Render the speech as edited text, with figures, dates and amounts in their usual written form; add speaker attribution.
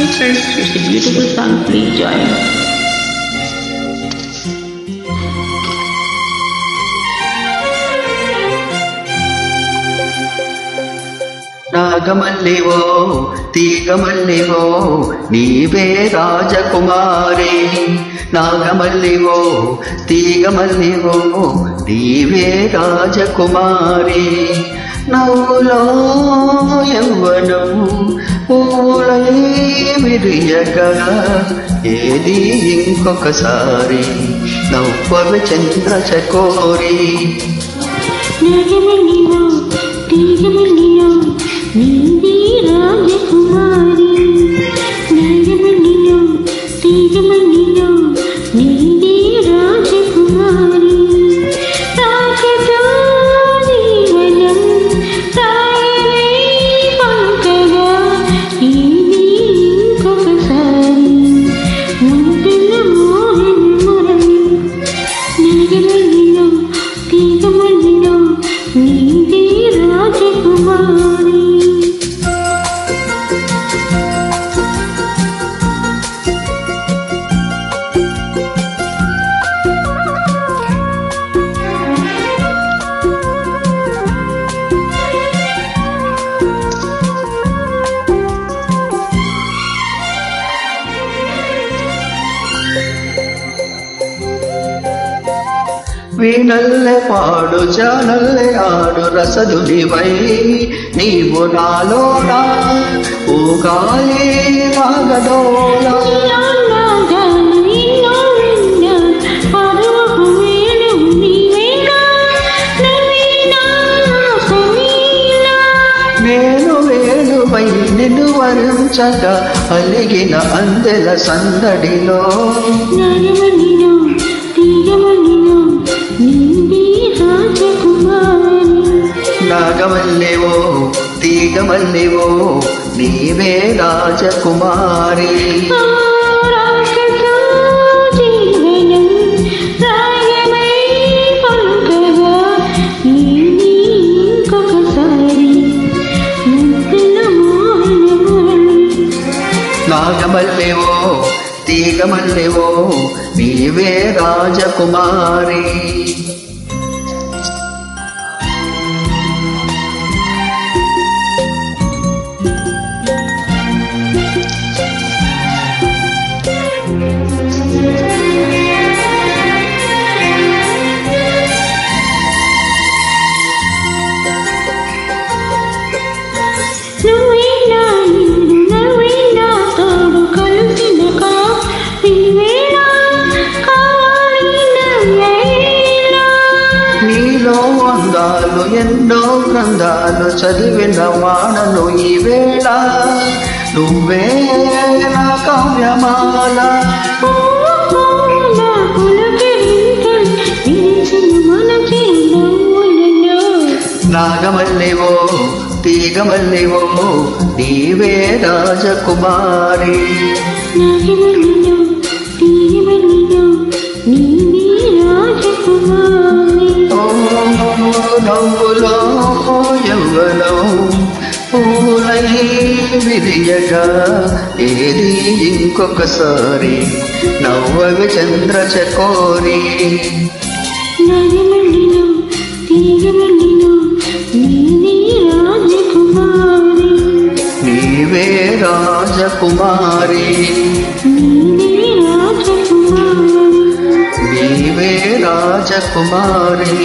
Speaker 1: My friends, it's a beautiful song. Please join.
Speaker 2: నాగమల్లివో తీగమల్లివో నీవే రాజకుమారి. నాగమల్లివో తీగమల్లివో నీవే రాజకుమారి. నవ్వులో యవ్వనం పూలై విరియగా ఏది ఇంకొకసారి నవ్వవి చంద్రచకోరి.
Speaker 3: నాగమల్లివో తీగమల్లివో నీవే రాజకుమారి. నాగమల్లివో తీగమల్లివో నీవే రాజకుమారి. రాజతో జీవనం రాయవే పంకగా ఏది ఇంకొకసారి ముందుల మోహన మురళి. నాగమల్లివో తీగమల్లివో నీవే రాజకుమారి.
Speaker 2: వీణల్లె పాడు జానల్లె ఆడు రసదునివై నీవు నాలోనా ఊగాలి రాగదోలా. నేను వేణువై నిన్ను వరించగా అలిగిన అందెల సందడిలో.
Speaker 3: నాగమల్లివో తీగమల్లివో నీవే రాజకుమారి.
Speaker 2: నాగమల్లివో తీగమల్లివో నీవే రాజకుమారి.
Speaker 3: రాజతో జీవనం రాయమై పంకగా ఏది ఇంకొకసారి ముద్దుల మోహన మురళి.
Speaker 2: నాగమల్లివో తీగమల్లివో నీవే రాజకుమారి.
Speaker 3: నువ్వే నా నీరు నువ్వే నా తోడు కలిసిన నీవేళ కావాలి నవ్వేళ.
Speaker 2: నీలో అందాలు ఎన్నో గ్రంథాలు చదివిన వాడను ఈ వేళ నువ్వే నా కావ్యమాల. నాగమల్లివో తీగమల్లివో నీవే రాజకుమారి.
Speaker 3: నాగమల్లివో తీగమల్లివో నీవే రాజకుమారి.
Speaker 2: నవ్వులో యవ్వనం పూలై విరియగా ఏది ఇంకొకసారి నవ్వవి చంద్రచకోరి.
Speaker 3: నాగమల్లివో తీగమల్లివో నీవే రాజకుమారి.
Speaker 2: నీవే రాజకుమారి.
Speaker 3: నీవే రాజకుమారి.
Speaker 2: నీవే రాజకుమారి.